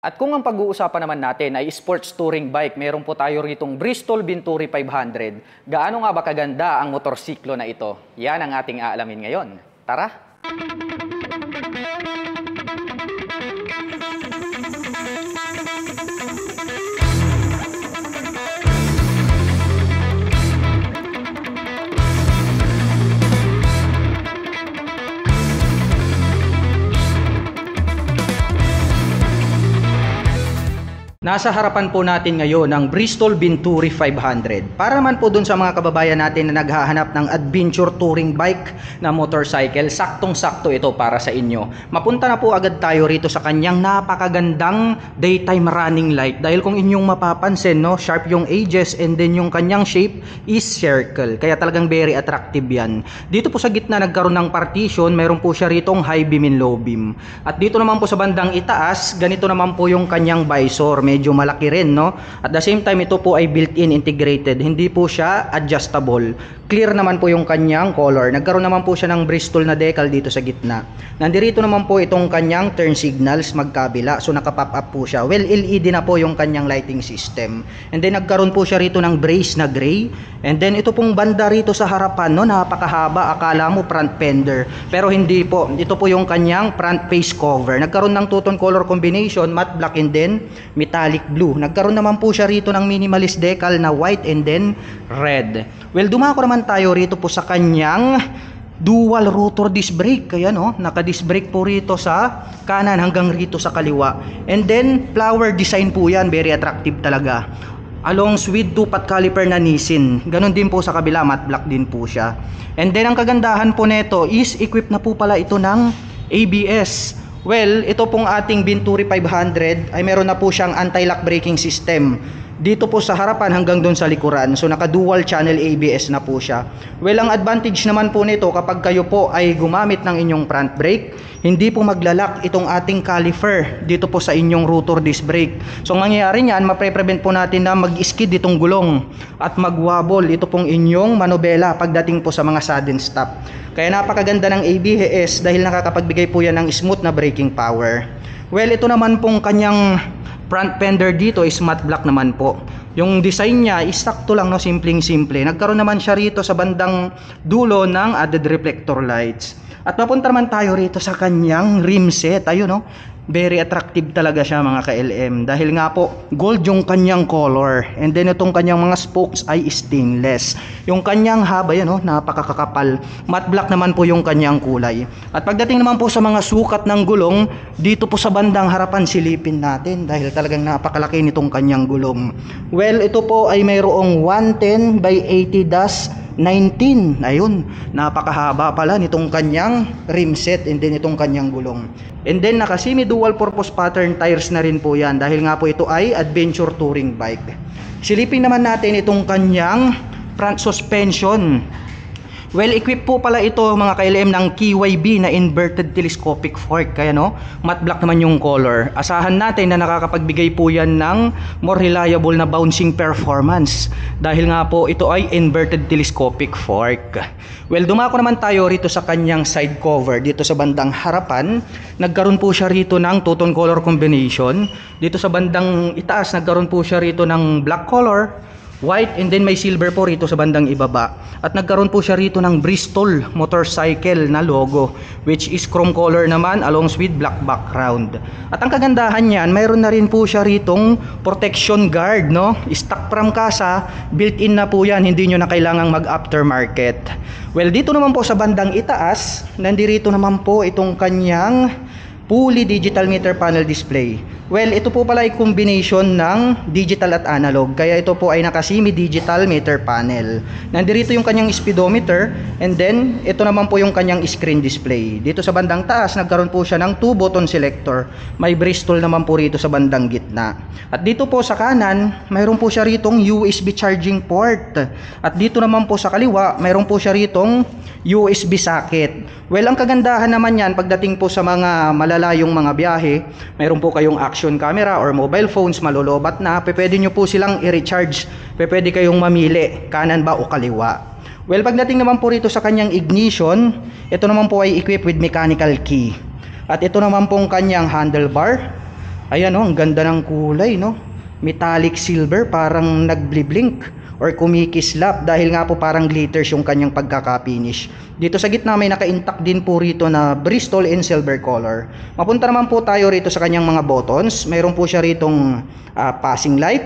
At kung ang pag-uusapan naman natin ay sports touring bike, meron po tayo ritong Bristol Venturi 500. Gaano nga ba kaganda ang motorsiklo na ito? Yan ang ating aalamin ngayon. Tara! Nasa harapan po natin ngayon ang Bristol Venturi 500. Para naman po dun sa mga kababayan natin na naghahanap ng adventure touring bike na motorcycle, saktong-sakto ito para sa inyo. Mapunta na po agad tayo rito sa kanyang napakagandang daytime running light. Dahil kung inyong mapapansin, no, sharp yung edges and then yung kanyang shape is circle. Kaya talagang very attractive yan. Dito po sa gitna nagkaroon ng partition, mayroon po siya ritong high beam and low beam. At dito naman po sa bandang itaas, ganito naman po yung kanyang visor. Medyo malaki rin, no? At the same time, ito po ay built-in integrated. Hindi po siya adjustable. Clear naman po yung kanyang color. Nagkaroon naman po siya ng Bristol na decal dito sa gitna. Nandirito naman po itong kanyang turn signals magkabila. So naka-pop up po siya. Well, LED na po yung kanyang lighting system. And then nagkaroon po siya rito ng brace na gray. And then ito pong banda rito sa harapan, no? Napakahaba. Akala mo front fender. Pero hindi po. Ito po yung kanyang front face cover. Nagkaroon ng two-tone color combination, matte black and then metallic blue. Nagkaroon naman po siya rito ng minimalist decal na white and then red. Well, dumako naman tayo rito po sa kanyang dual rotor disc brake. Kaya no, naka-disc brake po rito sa kanan hanggang rito sa kaliwa. And then flower design po yan, very attractive talaga. Along with two-pot caliper na Nissin. Ganon din po sa kabila, matte black din po siya. And then ang kagandahan po nito is equipped na po pala ito ng ABS. Well, ito pong ating Venturi 500 ay meron na po siyang anti-lock braking system. Dito po sa harapan hanggang doon sa likuran. So naka dual channel ABS na po siya. Well, ang advantage naman po nito kapag kayo po ay gumamit ng inyong front brake, hindi po maglalak itong ating caliper dito po sa inyong rotor disc brake. So ang mangyayari niyan, mapre-prevent po natin na mag-skid itong gulong at magwabol ito pong inyong manobela pagdating po sa mga sudden stop. Kaya napakaganda ng ABS dahil nakakapagbigay po yan ng smooth na braking power. Well, ito naman pong kanyang front fender dito is matte black naman po. Yung design niya is sakto lang, no, simpleng-simple. Nagkaroon naman siya rito sa bandang dulo ng added reflector lights. At mapunta naman tayo rito sa kanyang rim set. Ayun, no. Very attractive talaga siya mga ka-LM dahil nga po gold yung kanyang color, and then itong kanyang mga spokes ay stainless. Yung kanyang haba yan, no, napakakakapal. Matte black naman po yung kanyang kulay. At pagdating naman po sa mga sukat ng gulong, dito po sa bandang harapan silipin natin dahil talagang napakalaki nitong kanyang gulong. Well, ito po ay mayroong 110 by 80-19. Ayun, napakahaba pala nitong kanyang rim set and then itong kanyang gulong. And then naka semi dual purpose pattern tires na rin po yan dahil nga po ito ay adventure touring bike. Silipin naman natin itong kanyang front suspension. Well, equipped po pala ito mga ka-LM ng KYB na inverted telescopic fork. Kaya no, matte black naman yung color. Asahan natin na nakakapagbigay po yan ng more reliable na bouncing performance dahil nga po ito ay inverted telescopic fork. Well, dumako naman tayo rito sa kanyang side cover. Dito sa bandang harapan, nagkaroon po siya rito ng two-tone color combination. Dito sa bandang itaas, nagkaroon po siya rito ng black color, white, and then may silver po rito sa bandang ibaba. At nagkaroon po siya rito ng Bristol motorcycle na logo, which is chrome color naman along with black background. At ang kagandahan niyan, mayroon na rin po siya ritong protection guard, no? Stock from casa, built-in na po yan, hindi nyo na kailangang mag-aftermarket. Well, dito naman po sa bandang itaas, nandirito naman po itong kanyang fully digital meter panel display. Well, ito po pala ay combination ng digital at analog. Kaya ito po ay naka-semi digital meter panel. Nandirito yung kanyang speedometer and then ito naman po yung kanyang screen display. Dito sa bandang taas, nagkaroon po siya ng 2 button selector. May Bristol naman po rito sa bandang gitna. At dito po sa kanan, mayroon po siya ritong USB charging port. At dito naman po sa kaliwa, mayroon po siya ritong USB socket. Well, ang kagandahan naman yan pagdating po sa mga malalayong mga biyahe, mayroon po kayong action camera or mobile phones malolobat na, pwede nyo po silang i-recharge. Pwede kayong mamili kanan ba o kaliwa. Well, pagdating naman po rito sa kanyang ignition, ito naman po ay equipped with mechanical key. At ito naman pong kanyang handlebar. Ayan, oh, ang ganda ng kulay, no? Metallic silver, parang nagbliblink or kumikislap dahil nga po parang glitters yung kanyang pagkaka-finish. Dito sa gitna may naka-intact din po rito na Bristol in silver color. Mapunta naman po tayo rito sa kanyang mga buttons. Mayroon po siya ritong passing light,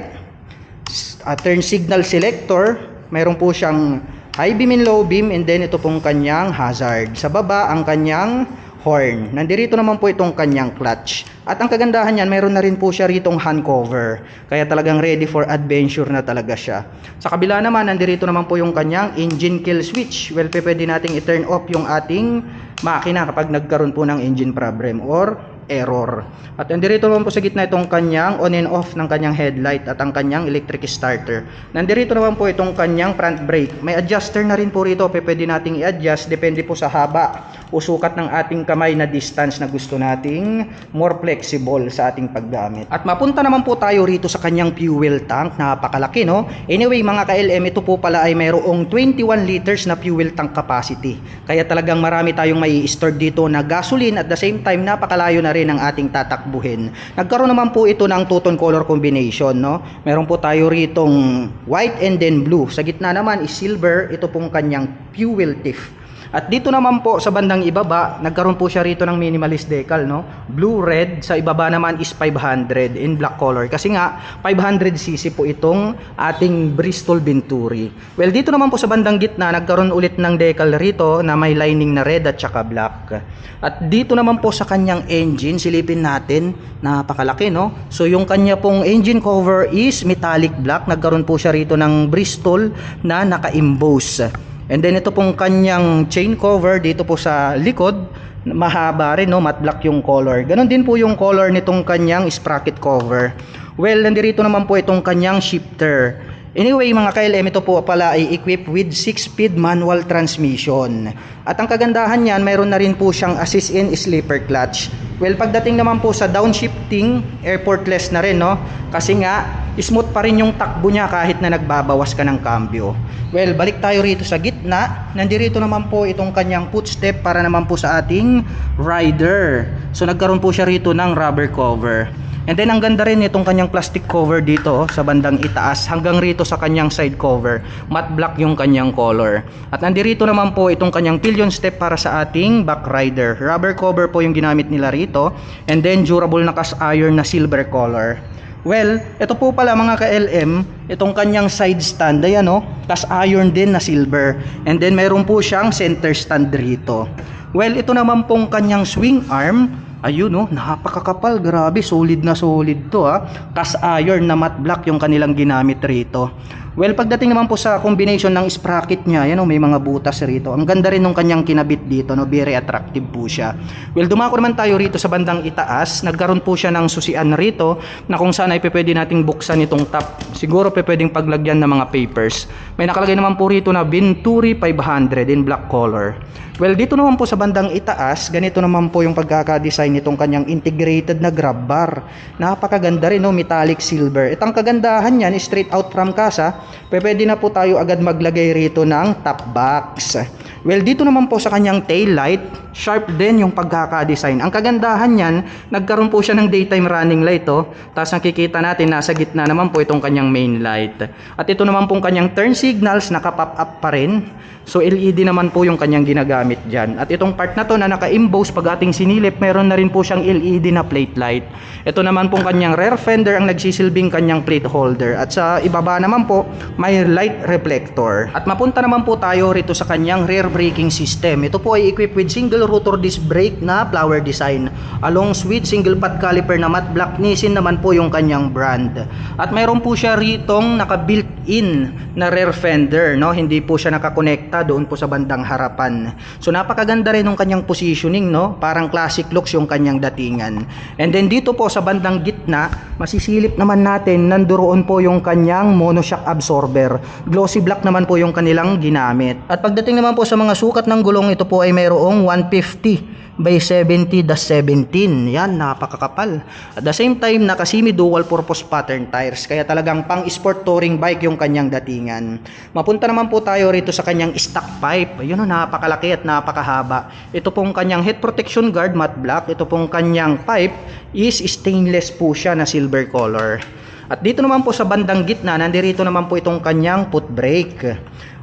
turn signal selector, mayroon po siyang high beam and low beam, and then ito pong kanyang hazard. Sa baba ang kanyang horn. Nandirito naman po itong kanyang clutch. At ang kagandahan niyan, mayroon na rin po siya ritong hand cover. Kaya talagang ready for adventure na talaga siya. Sa kabila naman, nandirito naman po yung kanyang engine kill switch. Well, pwede nating i-turn off yung ating makina kapag nagkaroon po ng engine problem or error. At nandirito naman po sa gitna itong kanyang on and off ng kanyang headlight at ang kanyang electric starter. Nandirito naman po itong kanyang front brake. May adjuster na rin po rito. Pwede nating i-adjust depende po sa haba o sukat ng ating kamay na distance na gusto nating more flexible sa ating paggamit. At mapunta naman po tayo rito sa kanyang fuel tank. Napakalaki, no? Anyway, mga ka-LM, ito po pala ay mayroong 21 liters na fuel tank capacity. Kaya talagang marami tayong may store dito na gasoline at the same time napakalayo na rin ang ating tatakbuhin. Nagkaroon naman po ito ng two-tone color combination, no? Meron po tayo ritong white and then blue. Sa gitna naman is silver. Ito pong kanyang fuel tiff. At dito naman po sa bandang ibaba, nagkaroon po siya rito ng minimalist decal, no? Blue, red, sa ibaba naman is 500 in black color. Kasi nga 500cc po itong ating Bristol Venturi. Well, dito naman po sa bandang gitna, nagkaroon ulit ng decal rito na may lining na red at saka black. At dito naman po sa kanyang engine, silipin natin, napakalaki, no? So yung kanya pong engine cover is metallic black. Nagkaroon po siya rito ng Bristol na naka-emboss. And then ito pong kanyang chain cover dito po sa likod, mahaba rin, no? Matte black yung color. Ganon din po yung color nitong kanyang sprocket cover. Well, nandirito naman po itong kanyang shifter. Anyway, mga ka-LM, ito po pala ay equipped with 6-speed manual transmission. At ang kagandahan niyan, mayroon na rin po siyang assist in sleeper clutch. Well, pagdating naman po sa downshifting, airportless na rin, no? Kasi nga, smooth pa rin yung takbo niya kahit na nagbabawas ka ng cambio. Well, balik tayo rito sa gitna. Nandirito naman po itong kanyang footstep para naman po sa ating rider. So, nagkaroon po siya rito ng rubber cover. And then ang ganda rin itong kanyang plastic cover dito sa bandang itaas hanggang rito sa kanyang side cover. Matte black yung kanyang color. At nandirito naman po itong kanyang pillion step para sa ating back rider. Rubber cover po yung ginamit nila rito. And then durable na cast iron na silver color. Well, ito po pala mga ka-LM, itong kanyang side stand, ayan, no? Cast iron din na silver. And then mayroon po siyang center stand rito. Well, ito naman pong kanyang swing arm. Ayun, no, napakakapal, grabe, solid na solid to, ha. Cast iron na matte black yung kanilang ginamit rito. Well, pagdating naman po sa combination ng sprocket niya, yan, may mga butas rito. Ang ganda rin ng kanyang kinabit dito, no, very attractive po siya. Well, dumako naman tayo rito sa bandang itaas. Nagkaroon po siya ng susian rito na kung saan ay pwede nating buksan itong top. Siguro pwedeng paglagyan ng mga papers. May nakalagay naman po rito na Venturi 500 in black color. Well, dito naman po sa bandang itaas, ganito naman po yung pagkaka-design nitong kanyang integrated na grab bar. Napakaganda rin, no, metallic silver. Itang kagandahan niyan, straight out from casa, pwede na po tayo agad maglagay rito ng top box. Well, dito naman po sa kanyang tail light, sharp din yung pagkaka-design. Ang kagandahan niyan, nagkaroon po siya ng daytime running light, oh. Tapos nakikita natin nasa gitna naman po itong kanyang main light. At ito naman pong kanyang turn signals, naka-pop up pa rin. So LED naman po yung kanyang ginagamit dyan. At itong part na to na naka-emboss, pag ating sinilip, meron na rin po siyang LED na plate light. Ito naman pong kanyang rear fender ang nagsisilbing kanyang plate holder. At sa ibaba naman po, may light reflector. At mapunta naman po tayo rito sa kanyang rear braking system. Ito po ay equipped with single rotor disc brake na flower design. Along with single pad caliper na matte black. Nissin naman po yung kanyang brand. At mayroon po siya ritong naka-built-in na rear fender, no? Hindi po siya nakakonekta doon po sa bandang harapan. So napakaganda rin ng kanyang positioning, no? Parang classic looks yung kanyang datingan. And then dito po sa bandang gitna, masisilip naman natin nandoon po yung kanyang monoshock absorber. Glossy black naman po yung kanilang ginamit. At pagdating naman po sa mga sukat ng gulong, ito po ay mayroong 150 by 70-17. Yan, napakakapal. At the same time, naka-semi dual purpose pattern tires. Kaya talagang pang sport touring bike yung kanyang datingan. Mapunta naman po tayo rito sa kanyang stock pipe. Ayun, napakalaki at napakahaba. Ito pong kanyang head protection guard, matte black. Ito pong kanyang pipe is stainless po siya na silver color. At dito naman po sa bandang gitna, nandirito naman po itong kanyang foot brake.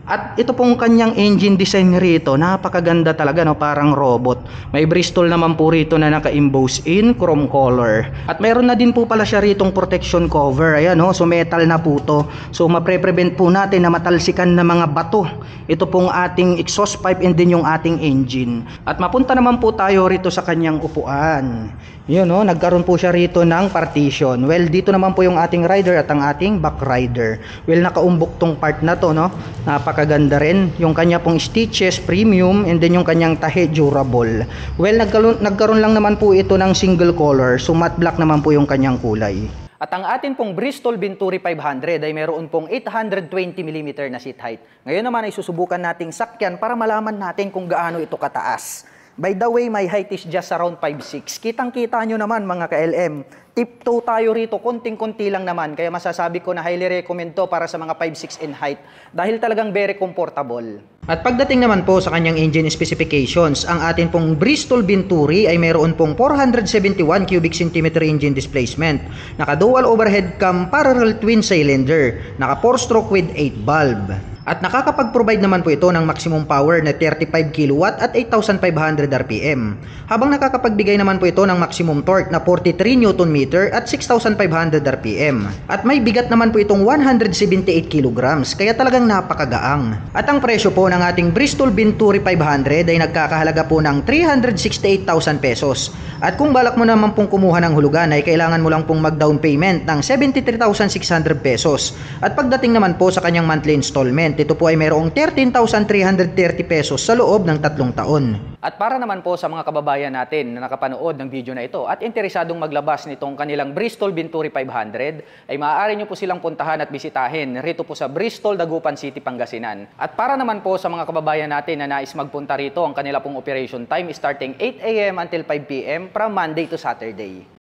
At ito pong kanyang engine design rito, napakaganda talaga, no? Parang robot. May Bristol naman po rito na naka-emboss in chrome color. At mayroon na din po pala siya ritong protection cover. Ayan, no? So metal na po to. So mapre-prevent po natin na matalsikan na mga bato ito pong ating exhaust pipe and din yung ating engine. At mapunta naman po tayo rito sa kanyang upuan. Yun, no? Nagkaroon po siya rito ng partition. Well, dito naman po yung ating rider at ang ating back rider. Well, nakaumbok tong part na to, no? Napakaganda rin. Yung kanya pong stitches, premium, and then yung kanyang tahe, durable. Well, nagkaroon lang naman po ito ng single color. So, matte black naman po yung kanyang kulay. At ang atin pong Bristol Venturi 500 ay meron pong 820mm na seat height. Ngayon naman ay susubukan nating sakyan para malaman natin kung gaano ito kataas. By the way, my height is just around 5'6". Kitang-kita nyo naman mga ka-LM. Tiptoe tayo rito, konting-konti lang naman. Kaya masasabi ko na highly recommend to para sa mga 5'6" in height. Dahil talagang very comfortable. At pagdating naman po sa kanyang engine specifications, ang atin pong Bristol Venturi ay mayroon pong 471 cubic centimeter engine displacement. Naka-dual overhead cam parallel twin cylinder. Naka 4-stroke with 8 valve. At nakakapag-provide naman po ito ng maximum power na 35 kW at 8,500 RPM. Habang nakakapagbigay naman po ito ng maximum torque na 43 Nm at 6,500 RPM. At may bigat naman po itong 178 kg, kaya talagang napakagaang. At ang presyo po ng ating Bristol Venturi 500 ay nagkakahalaga po ng 368,000 pesos. At kung balak mo naman pong kumuha ng hulugan ay kailangan mo lang pong mag-down payment ng 73,600 pesos. At pagdating naman po sa kanyang monthly installment, ito po ay mayroong 13,330 pesos sa loob ng 3 taon. At para naman po sa mga kababayan natin na nakapanood ng video na ito at interesadong maglabas nitong kanilang Bristol Venturi 500, ay maaari nyo po silang puntahan at bisitahin rito po sa Bristol, Dagupan City, Pangasinan. At para naman po sa mga kababayan natin na nais magpunta rito, ang kanila pong operation time is starting 8 AM until 5 PM from Monday to Saturday.